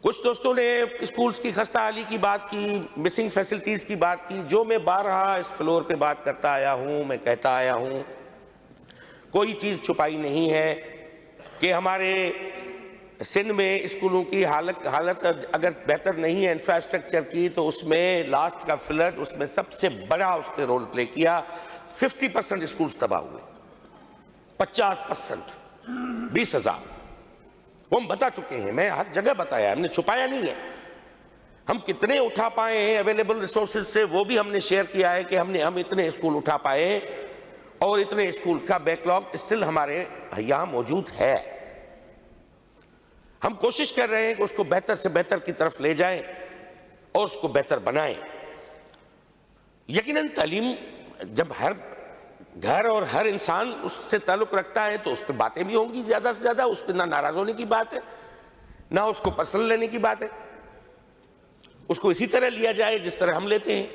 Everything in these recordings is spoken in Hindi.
कुछ दोस्तों ने स्कूल्स की खस्ता हाली की बात की, मिसिंग फैसिलिटीज की बात की, जो मैं बारहा इस फ्लोर पे बात करता आया हूं, मैं कहता आया हूं, कोई चीज छुपाई नहीं है कि हमारे सिंध में स्कूलों की हालत अगर बेहतर नहीं है इंफ्रास्ट्रक्चर की, तो उसमें लास्ट का फ्लड उसमें सबसे बड़ा उसने रोल प्ले किया। 50% स्कूल तबाह हुए, 50%, 20,000 वो हम बता चुके हैं, मैं हर जगह बताया, हमने छुपाया नहीं है। हम कितने उठा पाए हैं अवेलेबल रिसोर्सेज से, वो भी हमने शेयर किया है कि हम इतने स्कूल उठा पाए और इतने स्कूल का बैकलॉग स्टिल हमारे यहां मौजूद है। हम कोशिश कर रहे हैं कि उसको बेहतर से बेहतर की तरफ ले जाएं और उसको बेहतर बनाएं। यकीनन तालीम जब हर घर और हर इंसान उससे ताल्लुक रखता है तो उस पर बातें भी होंगी ज्यादा से ज्यादा, उस पर ना नाराज होने की बात है, ना उसको पर्सनल लेने की बात है। उसको इसी तरह लिया जाए जिस तरह हम लेते हैं।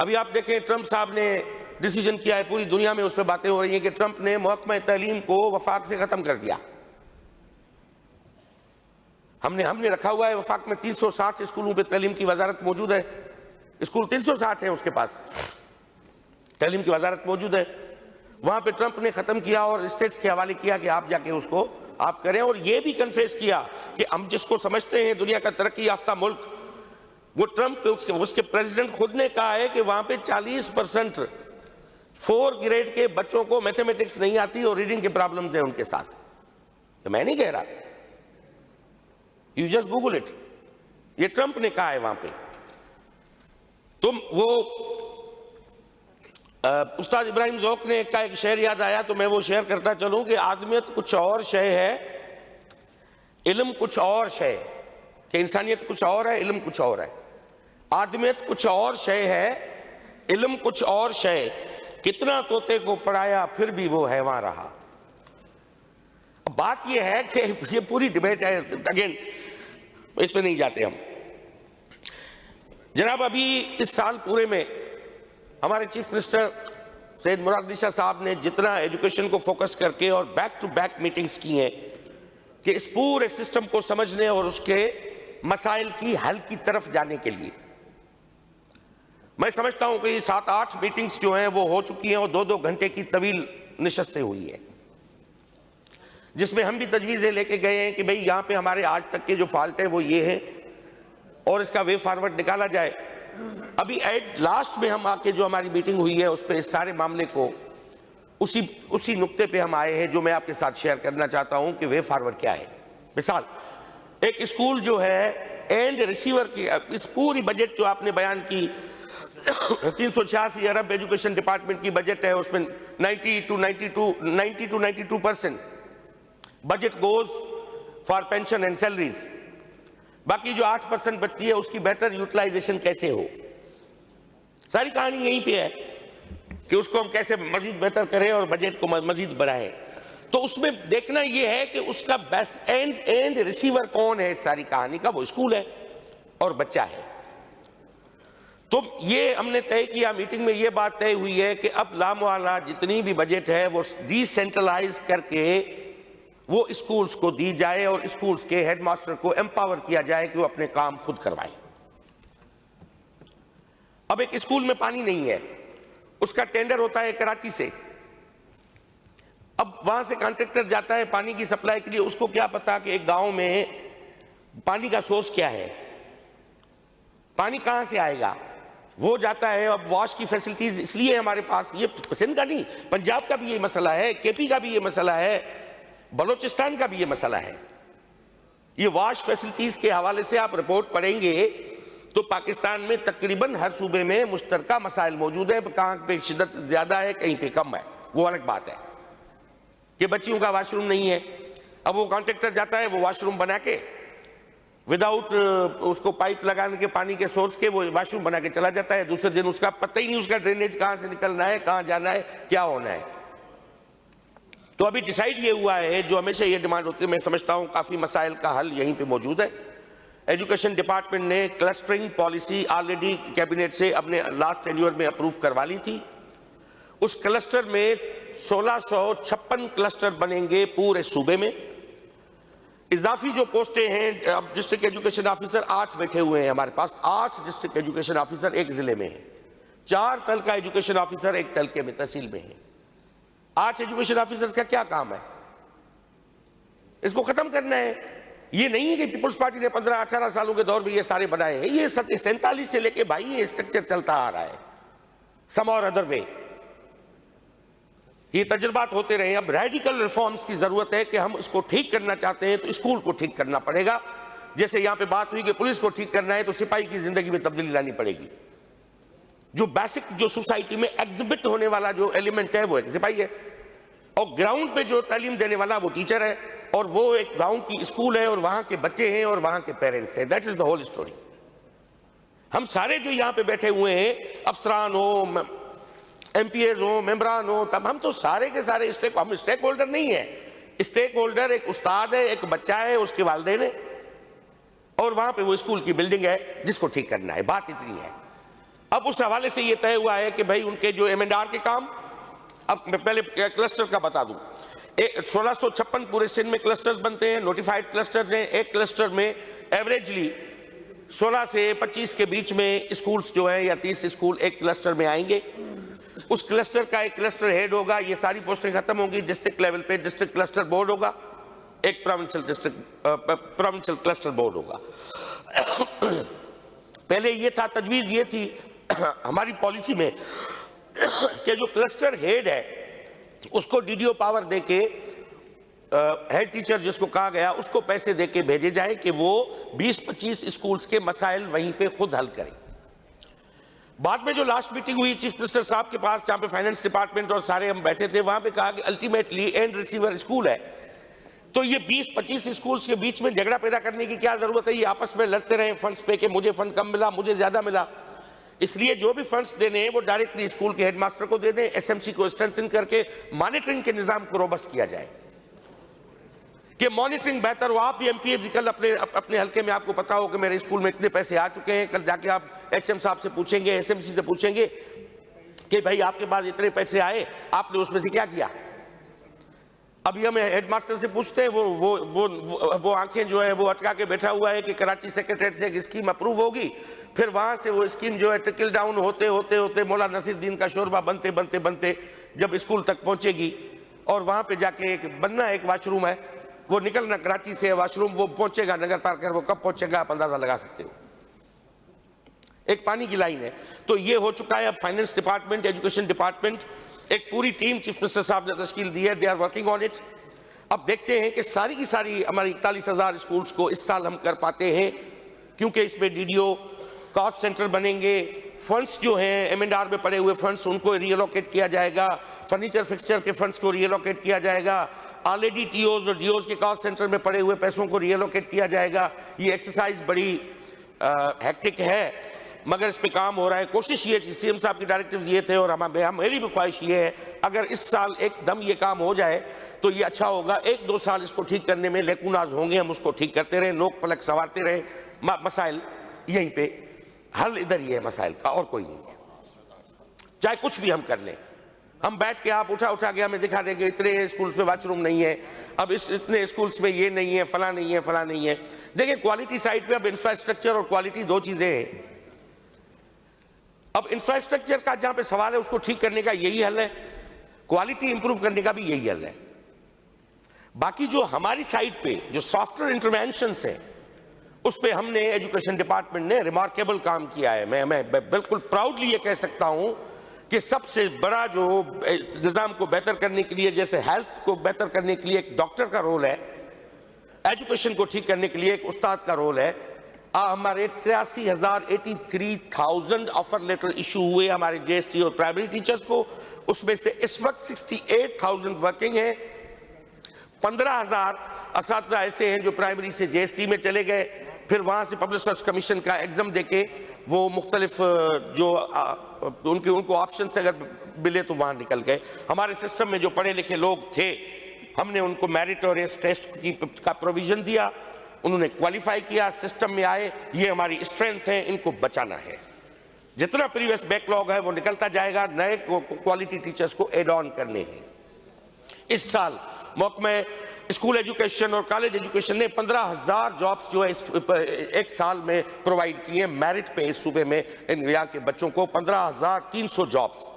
अभी आप देखें, ट्रंप साहब ने डिसीजन किया है, पूरी दुनिया में उस पर बातें हो रही हैं कि ट्रंप ने महकमा तालीम को वफाक से खत्म कर दिया। हमने रखा हुआ है वफाक में 360 स्कूलों पे तालीम की वजारत मौजूद है। स्कूल 360 है उसके पास, तालीम की वजारत मौजूद है। वहां पे ट्रंप ने खत्म किया और स्टेट्स के हवाले किया कि आप जाके उसको आप करें। और ये भी कन्फेस किया कि हम जिसको समझते हैं दुनिया का तरक्की याफ्ता मुल्क, वो ट्रंप उसके प्रेसिडेंट खुद ने कहा है कि वहां पे 40% 4 ग्रेड के बच्चों को मैथमेटिक्स नहीं आती और रीडिंग के प्रॉब्लम्स है उनके साथ। तो मैं नहीं कह रहा, यू जस्ट गूगल इट, ये ट्रंप ने कहा है वहां पे। तुम वो उस्ताद इब्राहिम ज़ौक ने का एक शेर याद आया तो मैं वो शेयर करता चलूं कि आदमियत कुछ और शय है, इल्म कुछ और शय, कि इंसानियत कुछ और है, इल्म कुछ और है। आदमियत कुछ और शय है, इल्म कुछ और शय, कितना तोते को पढ़ाया फिर भी वो हैवान रहा। अब बात ये है कि ये पूरी डिबेट है, अगेन इस पे नहीं जाते हम। जनाब, अभी इस साल पूरे में हमारे चीफ मिनिस्टर सैयद मुराद अली शाह साहब ने जितना एजुकेशन को फोकस करके और बैक टू बैक मीटिंग्स की हैं कि इस पूरे सिस्टम को समझने और उसके मसाइल की हल की तरफ जाने के लिए, मैं समझता हूं कि 7-8 मीटिंग्स जो हैं वो हो चुकी हैं और 2-2 घंटे की तवील निशस्तें हुई हैं, जिसमें हम भी तजवीज़ें लेके गए हैं कि भाई यहाँ पे हमारे आज तक के जो फॉल्ट है वो ये है और इसका वे फॉरवर्ड निकाला जाए। अभी एट लास्ट में हम आके जो हमारी मीटिंग हुई है उस पर इस सारे मामले को उसी नुक्ते पे हम आए हैं जो मैं आपके साथ शेयर करना चाहता हूं कि वे फॉरवर्ड क्या है। मिसाल, एक स्कूल जो है एंड रिसीवर की, इस पूरी बजट जो आपने बयान की 386 अरब एजुकेशन डिपार्टमेंट की बजट है, उसमें 90 to 92% budget goes for pension and salaries. बाकी जो 8% बचती है उसकी बेटर यूटिलाइजेशन कैसे हो, सारी कहानी यहीं पे है कि उसको हम कैसे मजीद बेहतर करें और बजट को मजीद बढ़ाएं। तो उसमें देखना यह है कि उसका बेस्ट एंड रिसीवर कौन है इस सारी कहानी का, वो स्कूल है और बच्चा है। तो ये हमने तय किया, मीटिंग में ये बात तय हुई है कि अब लामुआला जितनी भी बजट है वो डिसेंट्रलाइज करके वो स्कूल्स को दी जाए और स्कूल्स के हेडमास्टर को एम्पावर किया जाए कि वो अपने काम खुद करवाएं। अब एक स्कूल में पानी नहीं है, उसका टेंडर होता है कराची से, अब वहां से कॉन्ट्रैक्टर जाता है पानी की सप्लाई के लिए, उसको क्या पता कि एक गांव में पानी का सोर्स क्या है, पानी कहां से आएगा। वो जाता है, अब वॉश की फैसिलिटीज इसलिए हमारे पास, ये सिंध का नहीं पंजाब का भी ये मसला है, केपी का भी ये मसला है, बलोचिस्तान का भी ये मसला है। ये वॉश फैसिलिटीज के हवाले से आप रिपोर्ट पढ़ेंगे तो पाकिस्तान में तकरीबन हर सूबे में मुश्तरका मसाइल मौजूद है, कहां पे शिद्दत ज्यादा है कहीं पे कम है, वो अलग बात है कि बच्चियों का वॉशरूम नहीं है। अब वो कॉन्ट्रैक्टर जाता है, वो वॉशरूम बना के विदाउट उसको पाइप लगाने के पानी के सोर्स के वो वॉशरूम बना के चला जाता है। दूसरे दिन उसका पता ही नहीं उसका ड्रेनेज कहां से निकलना है, कहां जाना है, क्या होना है। तो अभी डिसाइड ये हुआ है, जो हमेशा ये डिमांड होती है, मैं समझता हूं काफी मसाइल का हल यहीं पे मौजूद है। एजुकेशन डिपार्टमेंट ने क्लस्टरिंग पॉलिसी ऑलरेडी कैबिनेट से अपने लास्ट टेन्योर में अप्रूव करवा ली थी। उस क्लस्टर में 1656 क्लस्टर बनेंगे पूरे सूबे में। इजाफी जो पोस्टें हैं, अब डिस्ट्रिक्ट एजुकेशन ऑफिसर 8 बैठे हुए हैं हमारे पास, 8 डिस्ट्रिक्ट एजुकेशन ऑफिसर एक जिले में है, 4 तल का एजुकेशन ऑफिसर एक तहसील में तहसील में है। 8 एजुकेशन ऑफिसर्स का क्या काम है? इसको खत्म करना है। ये नहीं है कि पीपुल्स पार्टी ने 15-18 सालों के दौर में ये सारे बनाए हैं, ये 47 से लेके भाई ये स्ट्रक्चर चलता आ रहा है, सम और अदर वे ये तजुर्बात होते रहे। अब रेडिकल रिफॉर्म्स की जरूरत है कि हम इसको ठीक करना चाहते हैं तो स्कूल को ठीक करना पड़ेगा। जैसे यहां पे बात हुई कि पुलिस को ठीक करना है तो सिपाही की जिंदगी में तब्दीली लानी पड़ेगी। जो बेसिक जो सोसाइटी में एग्जिबिट होने वाला जो एलिमेंट है वो एक सिपाही है, और ग्राउंड पे जो तालीम देने वाला वो टीचर है, और वो एक गांव की स्कूल है और वहां के बच्चे हैं और वहां के पेरेंट्स हैं। That is the whole story. हम सारे जो यहां पे बैठे हुए हैं, अफसरान हो, एमपीएस हो, मेंबरान हो, तब हम तो सारे के सारे हम स्टेक होल्डर नहीं है। स्टेक होल्डर एक उस्ताद है, एक बच्चा है, उसके वालिदैन है, और वहां पे वो स्कूल की बिल्डिंग है जिसको ठीक करना है। बात इतनी है। अब उस हवाले से ये तय हुआ है कि भाई उनके जो एमएनआर के काम, अब मैं पहले क्लस्टर का बता दूं, 1656 पूरे सिंध में क्लस्टर्स बनते हैं, नोटिफाइड क्लस्टर्स हैं। एक क्लस्टर में एवरेजली 16 से 25 के बीच में स्कूल्स जो है या 30 स्कूल एक क्लस्टर में आएंगे। उस क्लस्टर का एक क्लस्टर हेड होगा। ये सारी पोस्टें खत्म होंगी। डिस्ट्रिक्ट लेवल पे डिस्ट्रिक्ट क्लस्टर बोर्ड होगा, एक प्रोविंशियल क्लस्टर बोर्ड होगा। पहले ये था, तजवीज ये थी हमारी पॉलिसी में कि जो क्लस्टर हेड है उसको डीडीओ पावर देके हेड टीचर जिसको कहा गया उसको पैसे देके भेजे जाए कि वो 20-25 स्कूल्स के मसाइल वहीं पे खुद हल करें। बाद में जो लास्ट मीटिंग हुई चीफ मिनिस्टर साहब के पास, जहां पे फाइनेंस डिपार्टमेंट और सारे हम बैठे थे, वहां पे कहा कि अल्टीमेटली एंड रिसीवर स्कूल है, तो ये 20-25 स्कूल्स के बीच में झगड़ा पैदा करने की क्या जरूरत है? ये आपस में लड़ते रहे फंड्स पे कि मुझे फंड कम मिला, मुझे ज्यादा मिला। इसलिए जो भी फंड्स देने हैं वो डायरेक्टली स्कूल के हेडमास्टर को दे दें। एसएमसी को स्ट्रेंथन करके मॉनिटरिंग के निजाम को रोबस्ट किया जाए कि मॉनिटरिंग बेहतर हो। आप भी एमपीएफ कल अपने हल्के में आपको पता हो कि मेरे स्कूल में इतने पैसे आ चुके हैं, कल जाके आप एचएम साहब से पूछेंगे, एसएमसी से पूछेंगे कि भाई आपके पास इतने पैसे आए, आपने उसमें से क्या किया। अभी हमें हेडमास्टर से पूछते हैं, वो आंखें जो है वो अटका के बैठा हुआ है कि कराची सेक्रेटरीट से एक स्कीम अप्रूव होगी, फिर वहां से वो स्कीम जो है ट्रिकल डाउन होते होते होते मौला नसीरुद्दीन का शोरबा बनते बनते बनते जब स्कूल तक पहुंचेगी और वहां पे जाके एक बनना एक वाशरूम है, वो निकलना कराची से वाशरूम वो पहुंचेगा नगर पार्कर, वो कब पहुंचेगा आप अंदाजा लगा सकते हो। एक पानी की लाइन है। तो ये हो चुका है। अब फाइनेंस डिपार्टमेंट, एजुकेशन डिपार्टमेंट, एक पूरी टीम चीफ मिनिस्टर साहब ने तश्कील दी है, they are working on it. अब देखते हैं कि सारी की सारी हमारी 41,000 स्कूल्स को इस साल हम कर पाते हैं, क्योंकि इसमें डीडीओ कॉस्ट सेंटर बनेंगे। फंड्स जो हैं एमएनआर में पड़े हुए फंड्स उनको रीअलोकेट किया जाएगा, फर्नीचर फिक्सचर के फंड्स को रीअलोकेट किया जाएगा, ऑलरेडी टीओज और डीओज के कॉस्ट सेंटर में पड़े हुए पैसों को रीअलोकेट किया जाएगा। ये एक्सरसाइज बड़ी हेक्टिक है, मगर इस पे काम हो रहा है। कोशिश ये सीएम साहब की डायरेक्टिव्स ये थे और मेरी भी ख्वाहिश ये है, अगर इस साल एकदम ये काम हो जाए तो ये अच्छा होगा। 1-2 साल इसको ठीक करने में लेकुनाज होंगे, हम उसको ठीक करते रहे, नोक पलक संवारते रहे। मसाइल यहीं पे हल इधर ही है मसाइल का, और कोई नहीं है। चाहे कुछ भी हम कर लें, हम बैठ के आप उठा के हमें दिखा देंगे इतने स्कूल्स में वाशरूम नहीं है, अब इतने स्कूल्स में ये नहीं है, फला नहीं है, फला नहीं है। देखिए क्वालिटी साइड पे अब इंफ्रास्ट्रक्चर और क्वालिटी दो चीजें हैं। अब इंफ्रास्ट्रक्चर का जहां पे सवाल है उसको ठीक करने का यही हल है, क्वालिटी इंप्रूव करने का भी यही हल है। बाकी जो हमारी साइड पे जो सॉफ्टवेयर इंटरवेंशंस है उस पे हमने एजुकेशन डिपार्टमेंट ने रिमार्केबल काम किया है। मैं बिल्कुल प्राउडली ये कह सकता हूं कि सबसे बड़ा जो निजाम को बेहतर करने के लिए, जैसे हेल्थ को बेहतर करने के लिए एक डॉक्टर का रोल है, एजुकेशन को ठीक करने के लिए एक उस्ताद का रोल है। हमारे 83,000 ऑफर लेटर इशू हुए हमारे जेएसटी और प्राइमरी टीचर्स को, उसमें से इस वक्त 68,000 वर्किंग है। 15,000 असातिज़ा ऐसे हैं जो प्राइमरी से जेएसटी में चले गए, फिर वहां से पब्लिक सर्विस कमीशन का एग्जाम देके वो मुख्तलिफ जो उनको ऑप्शन से अगर मिले तो वहां निकल गए। हमारे सिस्टम में जो पढ़े लिखे लोग थे हमने उनको मेरिटोरियस टेस्ट का प्रोविजन दिया, उन्होंने क्वालिफाई किया, सिस्टम में आए। ये हमारी स्ट्रेंथ है, इनको बचाना है। जितना प्रीवियस बैकलॉग है वो निकलता जाएगा, नए क्वालिटी टीचर्स को एड ऑन करने हैं। इस साल महकमे स्कूल एजुकेशन और कॉलेज एजुकेशन ने 15,000 जॉब्स जो है एक साल में प्रोवाइड किए मेरिट पे इस सूबे में यहाँ के बच्चों को 15,300 जॉब्स,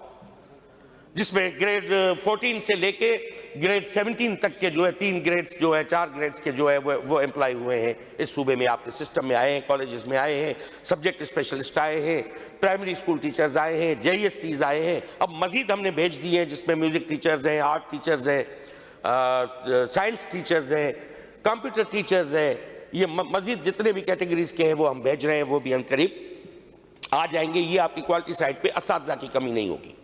जिसमें ग्रेड 14 से लेके ग्रेड 17 तक के जो है 3 ग्रेड्स जो है 4 ग्रेड्स के जो है वो एम्प्लॉय हुए हैं इस सूबे में, आपके सिस्टम में आए हैं, कॉलेजेस में आए हैं, सब्जेक्ट स्पेशलिस्ट आए हैं, प्राइमरी स्कूल टीचर्स आए हैं, JESTs आए हैं। अब मजीद हमने भेज दिए हैं जिसमें म्यूजिक टीचर्स हैं, आर्ट टीचर्स हैं, साइंस टीचर्स हैं, कंप्यूटर टीचर्स हैं। ये मजीद जितने भी कैटेगरीज के हैं वो हम भेज रहे हैं, वो भी अनकरीब आ जाएंगे। ये आपकी क्वालिटी साइड पे असातिज़ा की कमी नहीं होगी।